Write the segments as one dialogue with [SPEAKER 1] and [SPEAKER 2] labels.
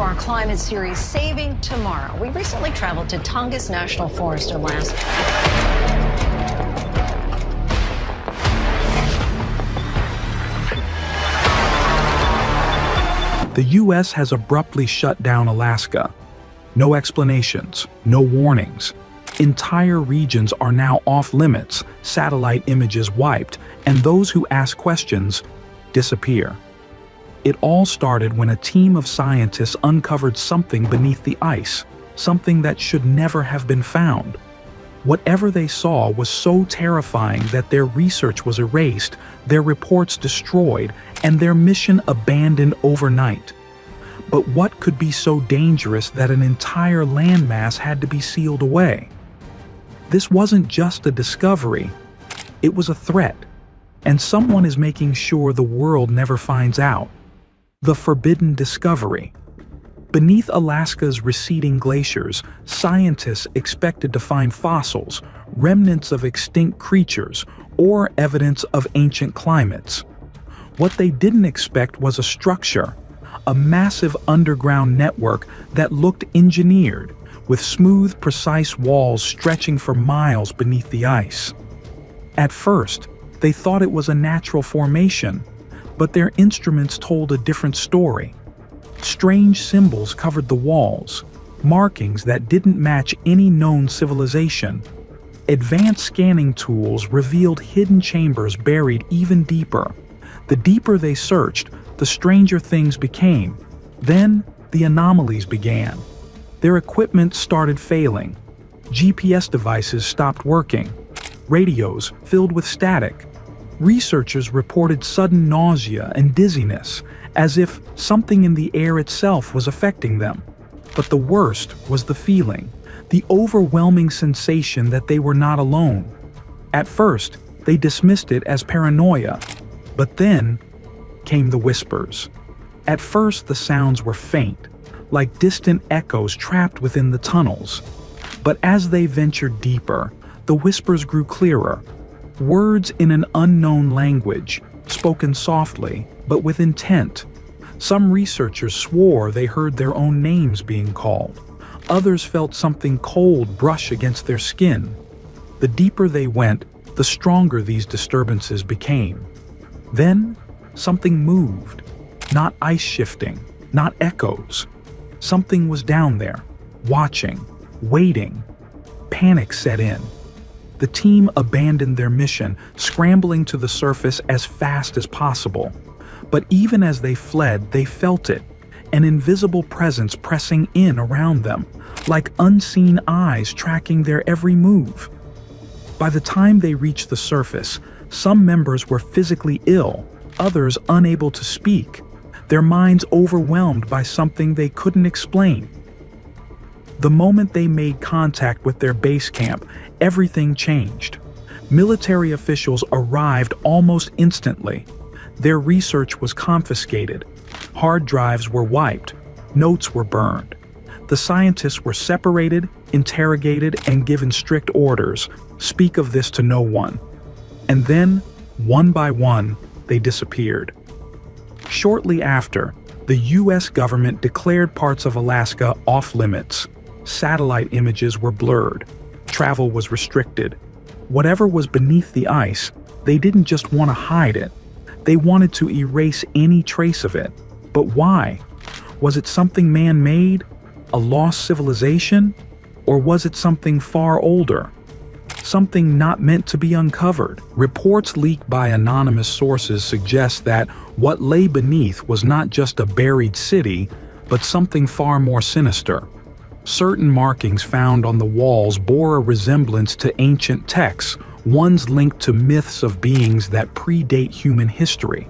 [SPEAKER 1] our climate series, Saving Tomorrow. We recently traveled to Tongass National Forest, Alaska.
[SPEAKER 2] The U.S. has abruptly shut down Alaska. No explanations, no warnings. Entire regions are now off limits, satellite images wiped, and those who ask questions disappear. It all started when a team of scientists uncovered something beneath the ice, something that should never have been found. Whatever they saw was so terrifying that their research was erased, their reports destroyed, and their mission abandoned overnight. But what could be so dangerous that an entire landmass had to be sealed away? This wasn't just a discovery, it was a threat, and someone is making sure the world never finds out. The forbidden discovery. Beneath Alaska's receding glaciers, scientists expected to find fossils, remnants of extinct creatures, or evidence of ancient climates. What they didn't expect was a structure, a massive underground network that looked engineered, with smooth, precise walls stretching for miles beneath the ice. At first, they thought it was a natural formation, but their instruments told a different story. Strange symbols covered the walls, markings that didn't match any known civilization. Advanced scanning tools revealed hidden chambers buried even deeper. The deeper they searched, the stranger things became. Then, the anomalies began. Their equipment started failing. GPS devices stopped working. Radios filled with static. Researchers reported sudden nausea and dizziness, as if something in the air itself was affecting them. But the worst was the feeling, the overwhelming sensation that they were not alone. At first, they dismissed it as paranoia, but then came the whispers. At first, the sounds were faint, like distant echoes trapped within the tunnels. But as they ventured deeper, the whispers grew clearer. Words in an unknown language, spoken softly, but with intent. Some researchers swore they heard their own names being called. Others felt something cold brush against their skin. The deeper they went, the stronger these disturbances became. Then, something moved. Not ice shifting, not echoes. Something was down there, watching, waiting. Panic set in. The team abandoned their mission, scrambling to the surface as fast as possible. But even as they fled, they felt it, an invisible presence pressing in around them, like unseen eyes tracking their every move. By the time they reached the surface, some members were physically ill, others unable to speak, their minds overwhelmed by something they couldn't explain. The moment they made contact with their base camp, everything changed. Military officials arrived almost instantly. Their research was confiscated. Hard drives were wiped. Notes were burned. The scientists were separated, interrogated, and given strict orders. Speak of this to no one. And then, one by one, they disappeared. Shortly after, the U.S. government declared parts of Alaska off limits. Satellite images were blurred. Travel was restricted. Whatever was beneath the ice, they didn't just want to hide it. They wanted to erase any trace of it. But why? Was it something man-made? A lost civilization? Or was it something far older? Something not meant to be uncovered? Reports leaked by anonymous sources suggest that what lay beneath was not just a buried city, but something far more sinister. Certain markings found on the walls bore a resemblance to ancient texts, ones linked to myths of beings that predate human history.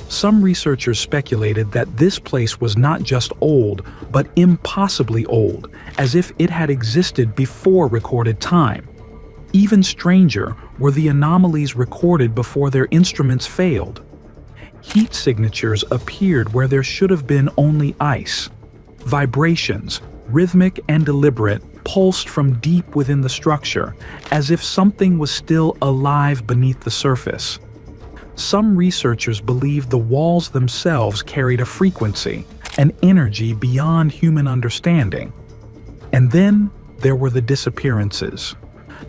[SPEAKER 2] Some researchers speculated that this place was not just old, but impossibly old, as if it had existed before recorded time. Even stranger were the anomalies recorded before their instruments failed. Heat signatures appeared where there should have been only ice. Vibrations, rhythmic and deliberate, pulsed from deep within the structure, as if something was still alive beneath the surface. Some researchers believed the walls themselves carried a frequency, an energy beyond human understanding. And then there were the disappearances.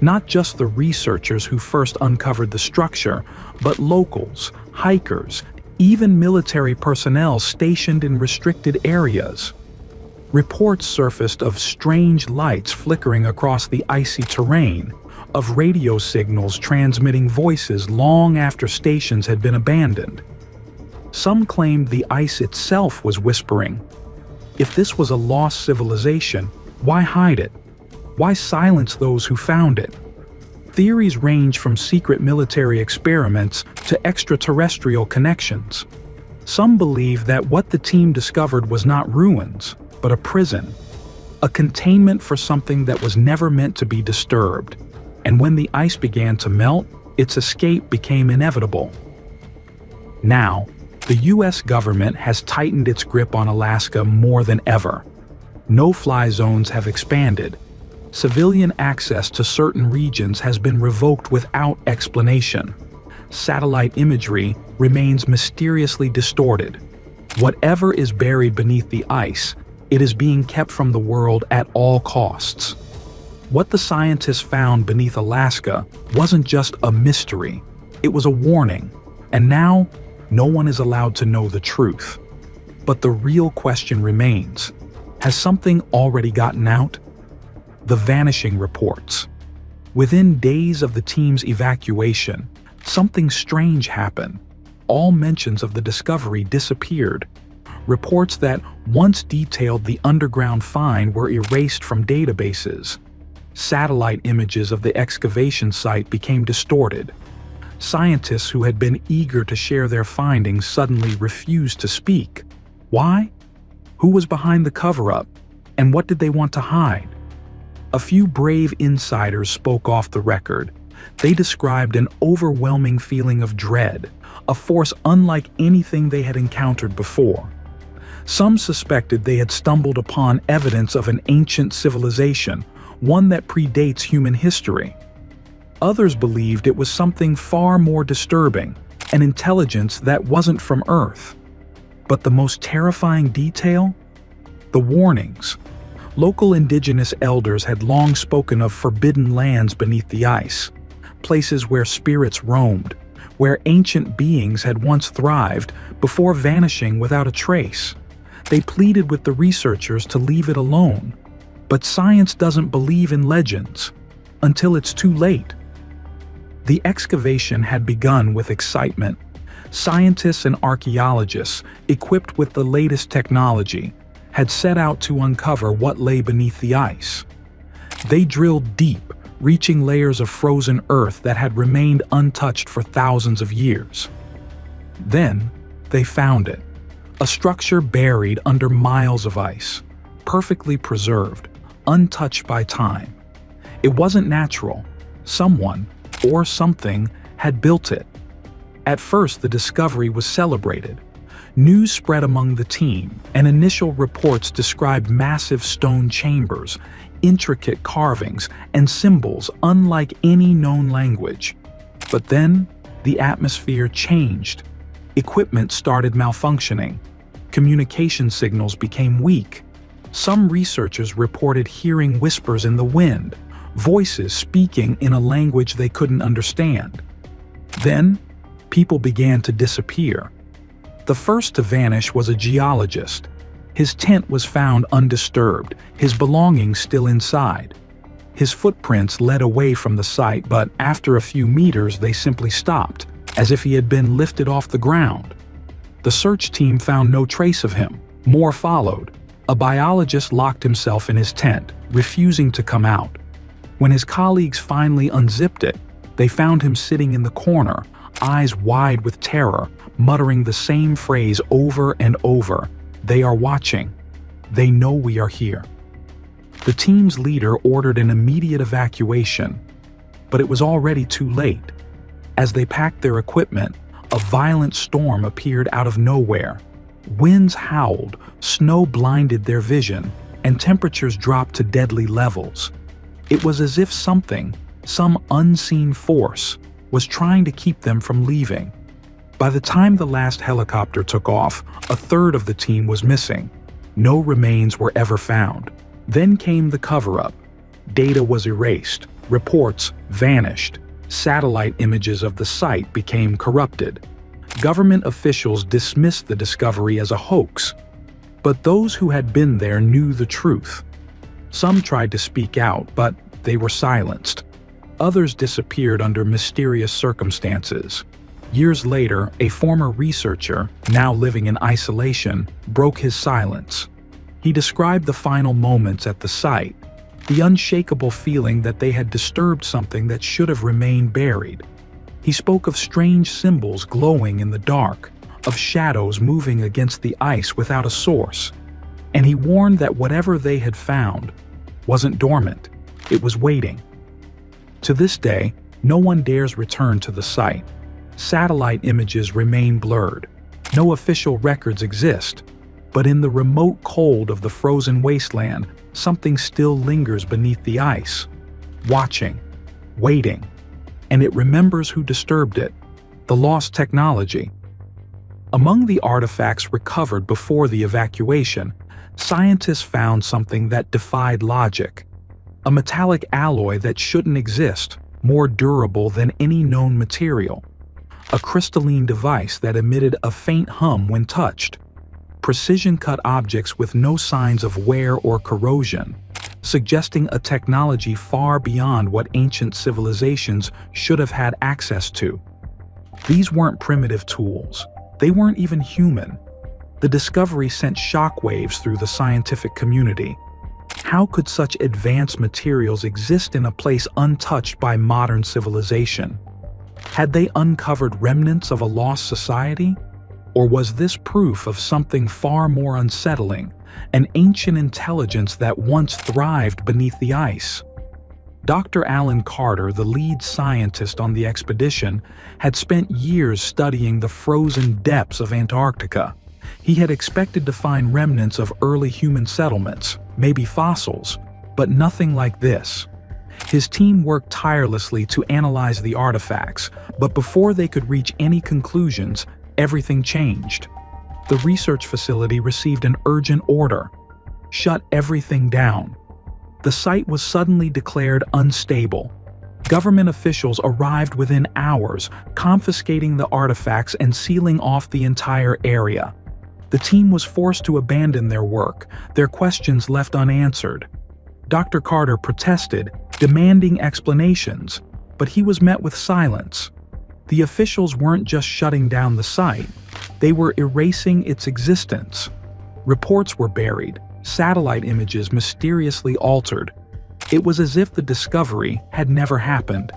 [SPEAKER 2] Not just the researchers who first uncovered the structure, but locals, hikers, even military personnel stationed in restricted areas. Reports surfaced of strange lights flickering across the icy terrain, of radio signals transmitting voices long after stations had been abandoned. Some claimed the ice itself was whispering. If this was a lost civilization, why hide it? Why silence those who found it? Theories range from secret military experiments to extraterrestrial connections. Some believe that what the team discovered was not ruins, but a prison, a containment for something that was never meant to be disturbed. And when the ice began to melt, its escape became inevitable. Now, the US government has tightened its grip on Alaska more than ever. No-fly zones have expanded. Civilian access to certain regions has been revoked without explanation. Satellite imagery remains mysteriously distorted. Whatever is buried beneath the ice, it is being kept from the world at all costs. What the scientists found beneath Alaska wasn't just a mystery, it was a warning. And now, no one is allowed to know the truth. But the real question remains, has something already gotten out? The vanishing reports. Within days of the team's evacuation, something strange happened. All mentions of the discovery disappeared. Reports that once detailed the underground find were erased from databases. Satellite images of the excavation site became distorted. Scientists who had been eager to share their findings suddenly refused to speak. Why? Who was behind the cover-up? And what did they want to hide? A few brave insiders spoke off the record. They described an overwhelming feeling of dread, a force unlike anything they had encountered before. Some suspected they had stumbled upon evidence of an ancient civilization, one that predates human history. Others believed it was something far more disturbing, an intelligence that wasn't from Earth. But the most terrifying detail? The warnings. Local indigenous elders had long spoken of forbidden lands beneath the ice, places where spirits roamed, where ancient beings had once thrived before vanishing without a trace. They pleaded with the researchers to leave it alone. But science doesn't believe in legends until it's too late. The excavation had begun with excitement. Scientists and archaeologists, equipped with the latest technology, had set out to uncover what lay beneath the ice. They drilled deep, reaching layers of frozen earth that had remained untouched for thousands of years. Then, they found it. A structure buried under miles of ice, perfectly preserved, untouched by time. It wasn't natural. Someone, or something, had built it. At first, the discovery was celebrated. News spread among the team, and initial reports described massive stone chambers, intricate carvings, and symbols unlike any known language. But then, the atmosphere changed. Equipment started malfunctioning. Communication signals became weak. Some researchers reported hearing whispers in the wind, voices speaking in a language they couldn't understand. Then, people began to disappear. The first to vanish was a geologist. His tent was found undisturbed, his belongings still inside. His footprints led away from the site, but after a few meters they simply stopped, as if he had been lifted off the ground. The search team found no trace of him. More followed. A biologist locked himself in his tent, refusing to come out. When his colleagues finally unzipped it, they found him sitting in the corner, eyes wide with terror, muttering the same phrase over and over. They are watching. They know we are here. The team's leader ordered an immediate evacuation, but it was already too late. As they packed their equipment, a violent storm appeared out of nowhere. Winds howled, snow blinded their vision, and temperatures dropped to deadly levels. It was as if something, some unseen force, was trying to keep them from leaving. By the time the last helicopter took off, a third of the team was missing. No remains were ever found. Then came the cover-up. Data was erased. Reports vanished. Satellite images of the site became corrupted. Government officials dismissed the discovery as a hoax. But those who had been there knew the truth. Some tried to speak out, but they were silenced. Others disappeared under mysterious circumstances. Years later, a former researcher, now living in isolation, broke his silence. He described the final moments at the site, the unshakable feeling that they had disturbed something that should have remained buried. He spoke of strange symbols glowing in the dark, of shadows moving against the ice without a source, and he warned that whatever they had found wasn't dormant, it was waiting. To this day, no one dares return to the site. Satellite images remain blurred. No official records exist, but in the remote cold of the frozen wasteland, something still lingers beneath the ice, watching, waiting, and it remembers who disturbed it, the lost technology. Among the artifacts recovered before the evacuation, scientists found something that defied logic. A metallic alloy that shouldn't exist, more durable than any known material. A crystalline device that emitted a faint hum when touched. Precision-cut objects with no signs of wear or corrosion, suggesting a technology far beyond what ancient civilizations should have had access to. These weren't primitive tools. They weren't even human. The discovery sent shockwaves through the scientific community. How could such advanced materials exist in a place untouched by modern civilization? Had they uncovered remnants of a lost society? Or was this proof of something far more unsettling, an ancient intelligence that once thrived beneath the ice? Dr. Alan Carter, the lead scientist on the expedition, had spent years studying the frozen depths of Antarctica. He had expected to find remnants of early human settlements, maybe fossils, but nothing like this. His team worked tirelessly to analyze the artifacts, but before they could reach any conclusions, everything changed. The research facility received an urgent order: shut everything down. The site was suddenly declared unstable. Government officials arrived within hours, confiscating the artifacts and sealing off the entire area. The team was forced to abandon their work, their questions left unanswered. Dr. Carter protested, demanding explanations, but he was met with silence. The officials weren't just shutting down the site, they were erasing its existence. Reports were buried, satellite images mysteriously altered. It was as if the discovery had never happened.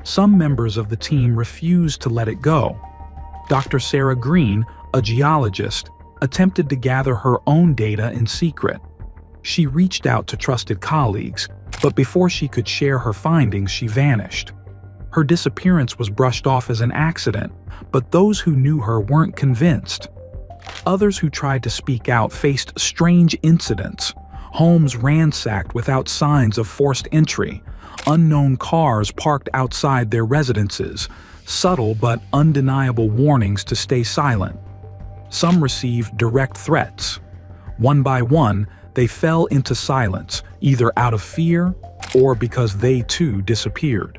[SPEAKER 2] Some members of the team refused to let it go. Dr. Sarah Green, a geologist, attempted to gather her own data in secret. She reached out to trusted colleagues, but before she could share her findings, she vanished. Her disappearance was brushed off as an accident, but those who knew her weren't convinced. Others who tried to speak out faced strange incidents: homes ransacked without signs of forced entry, unknown cars parked outside their residences, subtle but undeniable warnings to stay silent. Some received direct threats. One by one, they fell into silence, either out of fear or because they too disappeared.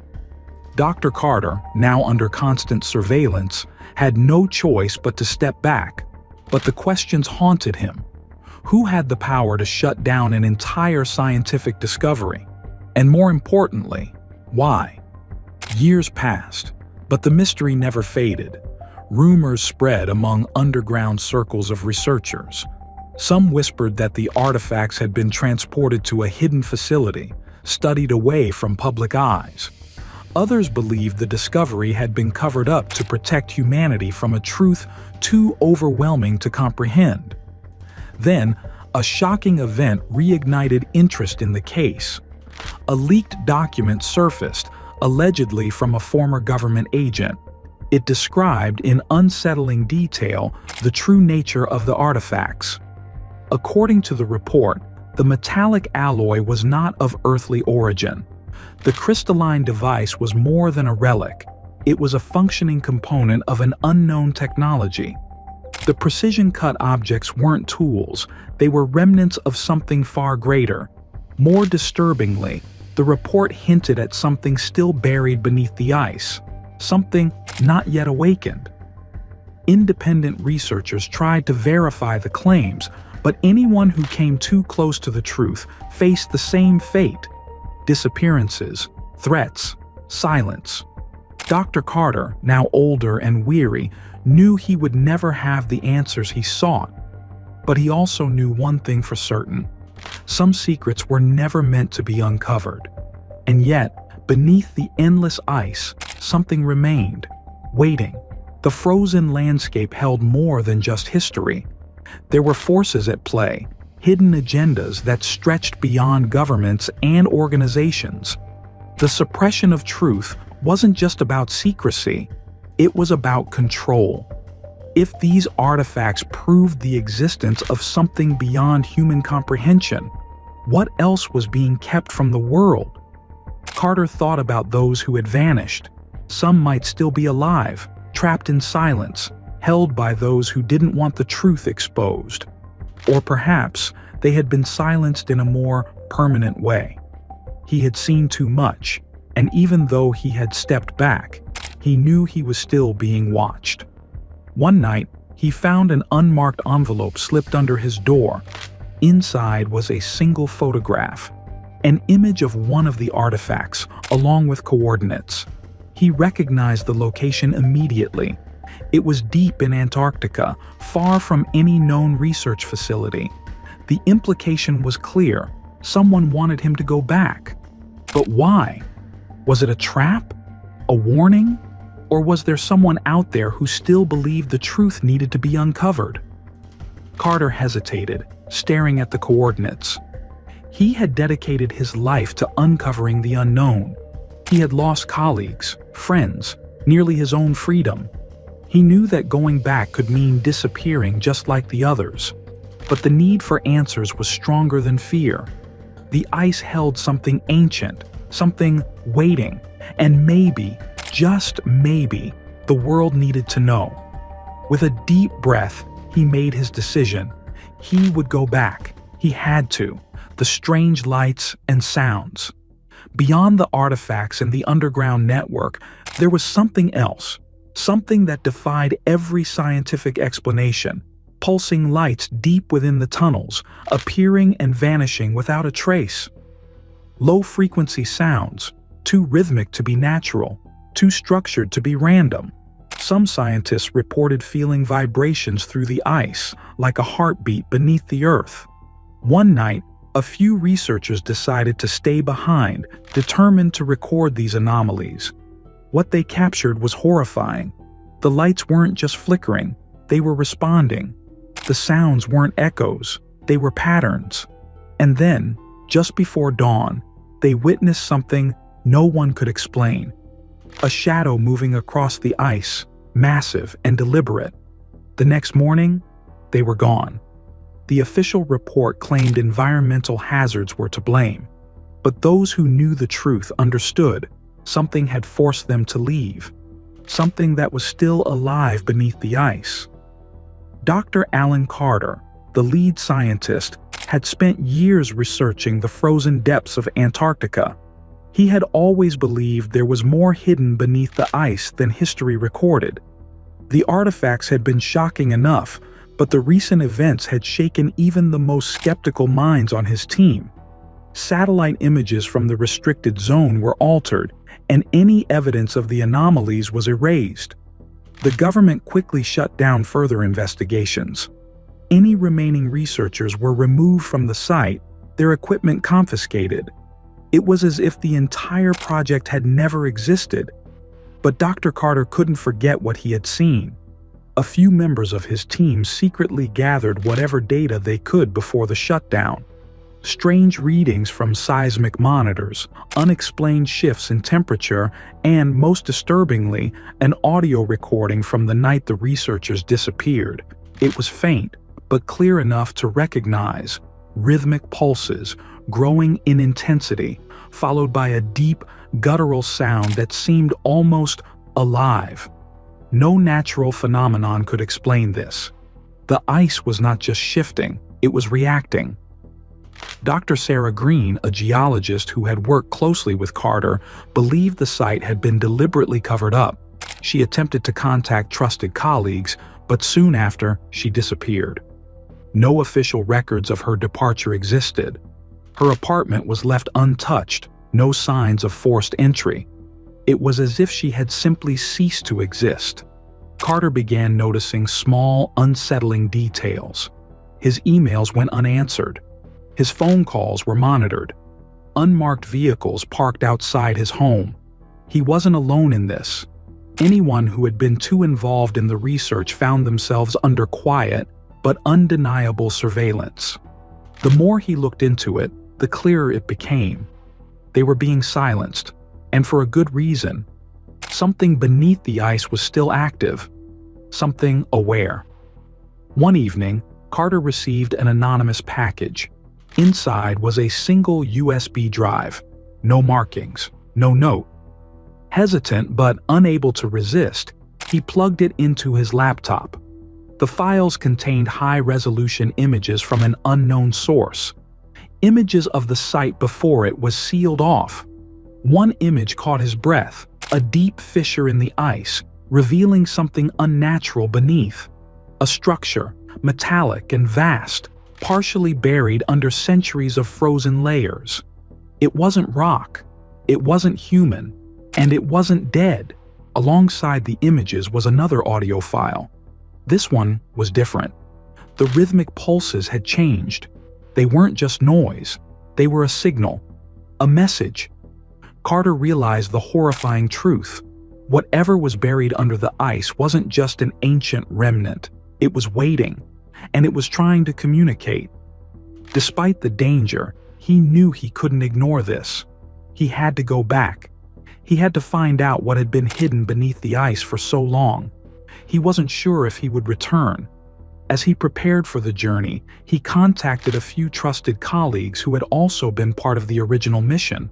[SPEAKER 2] Dr. Carter, now under constant surveillance, had no choice but to step back. But the questions haunted him. Who had the power to shut down an entire scientific discovery? And more importantly, why? Years passed, but the mystery never faded. Rumors spread among underground circles of researchers. Some whispered that the artifacts had been transported to a hidden facility, studied away from public eyes. Others believed the discovery had been covered up to protect humanity from a truth too overwhelming to comprehend. Then, a shocking event reignited interest in the case. A leaked document surfaced, allegedly from a former government agent. It described in unsettling detail the true nature of the artifacts. According to the report, the metallic alloy was not of earthly origin. The crystalline device was more than a relic. It was a functioning component of an unknown technology. The precision-cut objects weren't tools, they were remnants of something far greater. More disturbingly, the report hinted at something still buried beneath the ice, something not yet awakened. Independent researchers tried to verify the claims, but anyone who came too close to the truth faced the same fate: disappearances, threats, silence. Dr. Carter, now older and weary, knew he would never have the answers he sought. But he also knew one thing for certain: some secrets were never meant to be uncovered. And yet, beneath the endless ice, something remained, waiting. The frozen landscape held more than just history. There were forces at play, hidden agendas that stretched beyond governments and organizations. The suppression of truth wasn't just about secrecy, it was about control. If these artifacts proved the existence of something beyond human comprehension, what else was being kept from the world? Carter thought about those who had vanished. Some might still be alive, trapped in silence, held by those who didn't want the truth exposed. Or perhaps they had been silenced in a more permanent way. He had seen too much, and even though he had stepped back, he knew he was still being watched. One night, he found an unmarked envelope slipped under his door. Inside was a single photograph, an image of one of the artifacts, along with coordinates. He recognized the location immediately. It was deep in Antarctica, far from any known research facility. The implication was clear: someone wanted him to go back. But why? Was it a trap? A warning? Or was there someone out there who still believed the truth needed to be uncovered? Carter hesitated, staring at the coordinates. He had dedicated his life to uncovering the unknown. He had lost colleagues, friends, nearly his own freedom. He knew that going back could mean disappearing just like the others. But the need for answers was stronger than fear. The ice held something ancient, something waiting, and maybe, just maybe, the world needed to know. With a deep breath, he made his decision. He would go back. He had to. The strange lights and sounds. Beyond the artifacts and the underground network, there was something else. Something that defied every scientific explanation. Pulsing lights deep within the tunnels, appearing and vanishing without a trace. Low-frequency sounds, too rhythmic to be natural, too structured to be random. Some scientists reported feeling vibrations through the ice, like a heartbeat beneath the earth. One night, a few researchers decided to stay behind, determined to record these anomalies. What they captured was horrifying. The lights weren't just flickering, they were responding. The sounds weren't echoes, they were patterns. And then, just before dawn, they witnessed something no one could explain. A shadow moving across the ice, massive and deliberate. The next morning, they were gone. The official report claimed environmental hazards were to blame. But those who knew the truth understood something had forced them to leave. Something that was still alive beneath the ice. Dr. Alan Carter, the lead scientist, had spent years researching the frozen depths of Antarctica. He had always believed there was more hidden beneath the ice than history recorded. The artifacts had been shocking enough, but the recent events had shaken even the most skeptical minds on his team. Satellite images from the restricted zone were altered, and any evidence of the anomalies was erased. The government quickly shut down further investigations. Any remaining researchers were removed from the site, their equipment confiscated. It was as if the entire project had never existed. But Dr. Carter couldn't forget what he had seen. A few members of his team secretly gathered whatever data they could before the shutdown. Strange readings from seismic monitors, unexplained shifts in temperature, and, most disturbingly, an audio recording from the night the researchers disappeared. It was faint, but clear enough to recognize. Rhythmic pulses, growing in intensity, followed by a deep, guttural sound that seemed almost alive. No natural phenomenon could explain this. The ice was not just shifting, it was reacting. Dr. Sarah Green, a geologist who had worked closely with Carter, believed the site had been deliberately covered up. She attempted to contact trusted colleagues, but soon after, she disappeared. No official records of her departure existed. Her apartment was left untouched, no signs of forced entry. It was as if she had simply ceased to exist. Carter began noticing small, unsettling details. His emails went unanswered. His phone calls were monitored. Unmarked vehicles parked outside his home. He wasn't alone in this. Anyone who had been too involved in the research found themselves under quiet but undeniable surveillance. The more he looked into it, the clearer it became. They were being silenced, and for a good reason. Something beneath the ice was still active, something aware. One evening, Carter received an anonymous package. Inside was a single USB drive, no markings, no note. Hesitant but unable to resist, he plugged it into his laptop. The files contained high-resolution images from an unknown source. Images of the site before it was sealed off. One image caught his breath, a deep fissure in the ice, revealing something unnatural beneath. A structure, metallic and vast, partially buried under centuries of frozen layers. It wasn't rock, it wasn't human, and it wasn't dead. Alongside the images was another audio file. This one was different. The rhythmic pulses had changed. They weren't just noise, they were a signal, a message. Carter realized the horrifying truth. Whatever was buried under the ice wasn't just an ancient remnant. It was waiting, and it was trying to communicate. Despite the danger, he knew he couldn't ignore this. He had to go back. He had to find out what had been hidden beneath the ice for so long. He wasn't sure if he would return. As he prepared for the journey, he contacted a few trusted colleagues who had also been part of the original mission.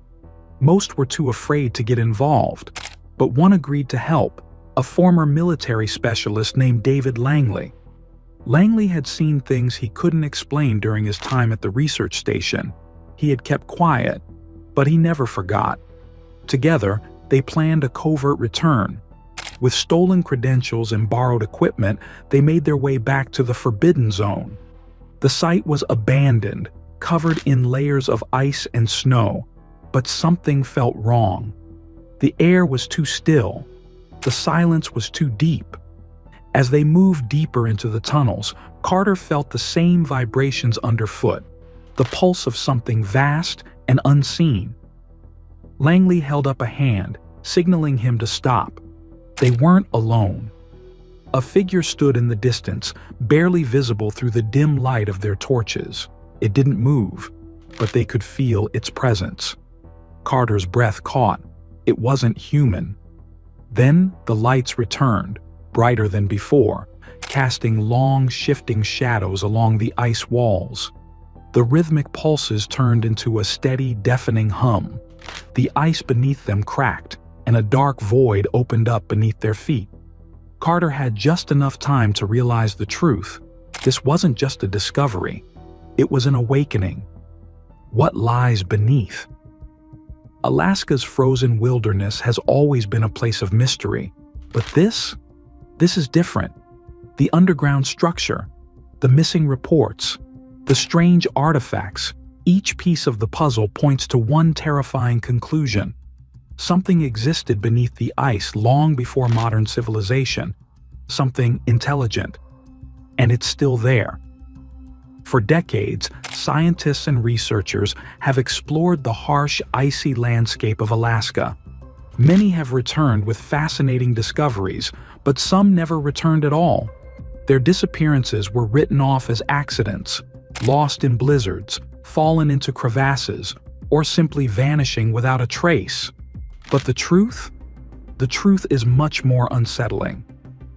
[SPEAKER 2] Most were too afraid to get involved, but one agreed to help, a former military specialist named David Langley. Langley had seen things he couldn't explain during his time at the research station. He had kept quiet, but he never forgot. Together, they planned a covert return. With stolen credentials and borrowed equipment, they made their way back to the Forbidden Zone. The site was abandoned, covered in layers of ice and snow, but something felt wrong. The air was too still. The silence was too deep. As they moved deeper into the tunnels, Carter felt the same vibrations underfoot, the pulse of something vast and unseen. Langley held up a hand, signaling him to stop. They weren't alone. A figure stood in the distance, barely visible through the dim light of their torches. It didn't move, but they could feel its presence. Carter's breath caught. It wasn't human. Then the lights returned, brighter than before, casting long, shifting shadows along the ice walls. The rhythmic pulses turned into a steady, deafening hum. The ice beneath them cracked, and a dark void opened up beneath their feet. Carter had just enough time to realize the truth. This wasn't just a discovery. It was an awakening. What lies beneath? Alaska's frozen wilderness has always been a place of mystery, but this is different. The underground structure, the missing reports, the strange artifacts, each piece of the puzzle points to one terrifying conclusion. Something existed beneath the ice long before modern civilization, something intelligent, and it's still there. For decades, scientists and researchers have explored the harsh, icy landscape of Alaska. Many have returned with fascinating discoveries, but some never returned at all. Their disappearances were written off as accidents, lost in blizzards, fallen into crevasses, or simply vanishing without a trace. But the truth? The truth is much more unsettling.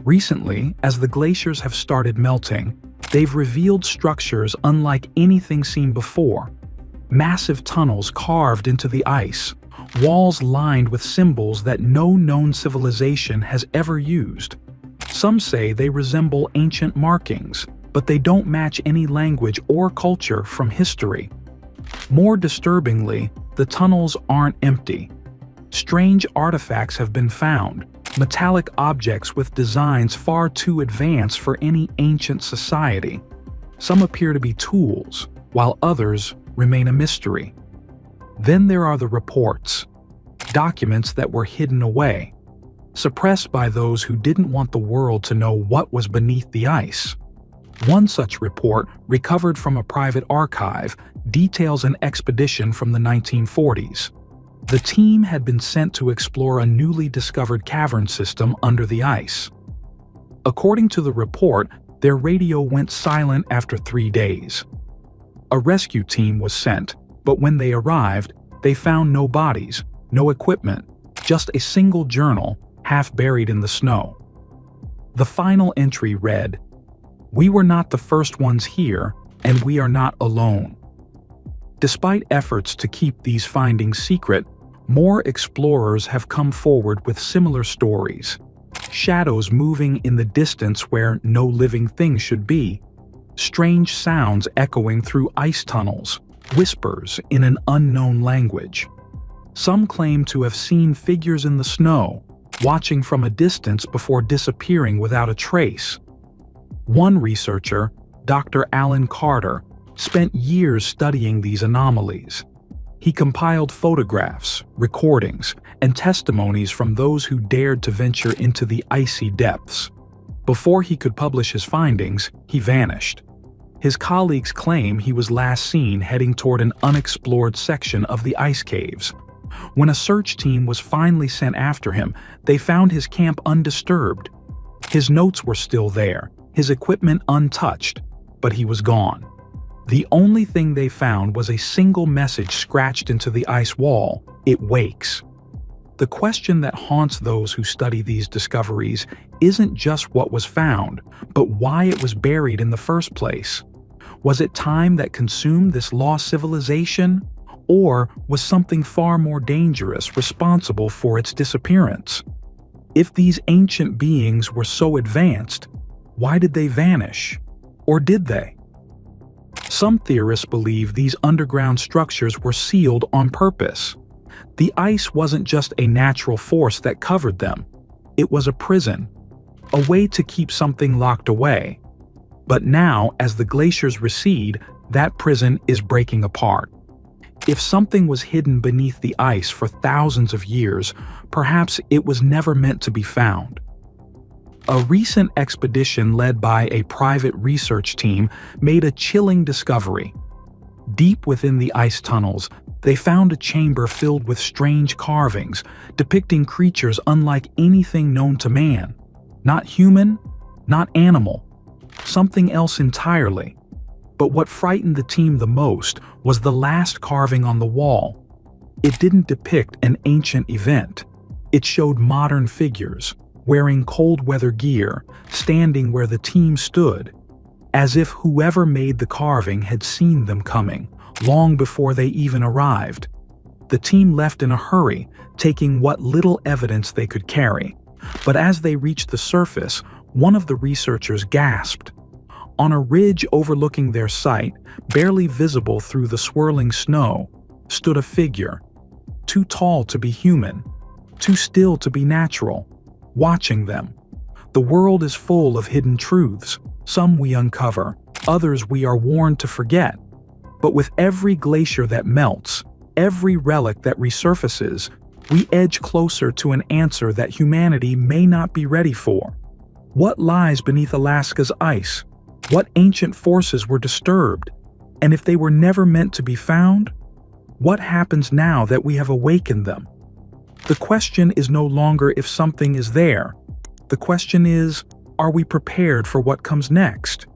[SPEAKER 2] Recently, as the glaciers have started melting, they've revealed structures unlike anything seen before. Massive tunnels carved into the ice, walls lined with symbols that no known civilization has ever used. Some say they resemble ancient markings, but they don't match any language or culture from history. More disturbingly, the tunnels aren't empty. Strange artifacts have been found, metallic objects with designs far too advanced for any ancient society. Some appear to be tools, while others remain a mystery. Then there are the reports, documents that were hidden away, suppressed by those who didn't want the world to know what was beneath the ice. One such report, recovered from a private archive, details an expedition from the 1940s. The team had been sent to explore a newly discovered cavern system under the ice. According to the report, their radio went silent after 3 days. A rescue team was sent, but when they arrived, they found no bodies, no equipment, just a single journal, half buried in the snow. The final entry read, "We were not the first ones here, and we are not alone." Despite efforts to keep these findings secret, more explorers have come forward with similar stories. Shadows moving in the distance where no living thing should be. Strange sounds echoing through ice tunnels. Whispers in an unknown language. Some claim to have seen figures in the snow, watching from a distance before disappearing without a trace. One researcher, Dr. Alan Carter, spent years studying these anomalies. He compiled photographs, recordings, and testimonies from those who dared to venture into the icy depths. Before he could publish his findings, he vanished. His colleagues claim he was last seen heading toward an unexplored section of the ice caves. When a search team was finally sent after him, they found his camp undisturbed. His notes were still there, his equipment untouched, but he was gone. The only thing they found was a single message scratched into the ice wall: "It wakes." The question that haunts those who study these discoveries isn't just what was found, but why it was buried in the first place. Was it time that consumed this lost civilization? Or was something far more dangerous responsible for its disappearance? If these ancient beings were so advanced, why did they vanish? Or did they? Some theorists believe these underground structures were sealed on purpose. The ice wasn't just a natural force that covered them. It was a prison, a way to keep something locked away. But now, as the glaciers recede, that prison is breaking apart. If something was hidden beneath the ice for thousands of years, perhaps it was never meant to be found. A recent expedition led by a private research team made a chilling discovery. Deep within the ice tunnels, they found a chamber filled with strange carvings, depicting creatures unlike anything known to man. Not human, not animal, something else entirely. But what frightened the team the most was the last carving on the wall. It didn't depict an ancient event. It showed modern figures, wearing cold weather gear, standing where the team stood, as if whoever made the carving had seen them coming, long before they even arrived. The team left in a hurry, taking what little evidence they could carry. But as they reached the surface, one of the researchers gasped. On a ridge overlooking their site, barely visible through the swirling snow, stood a figure, too tall to be human, too still to be natural, watching them. The world is full of hidden truths. Some we uncover, others we are warned to forget. But with every glacier that melts, every relic that resurfaces, we edge closer to an answer that humanity may not be ready for. What lies beneath Alaska's ice? What ancient forces were disturbed? And if they were never meant to be found, what happens now that we have awakened them? The question is no longer if something is there. The question is, are we prepared for what comes next?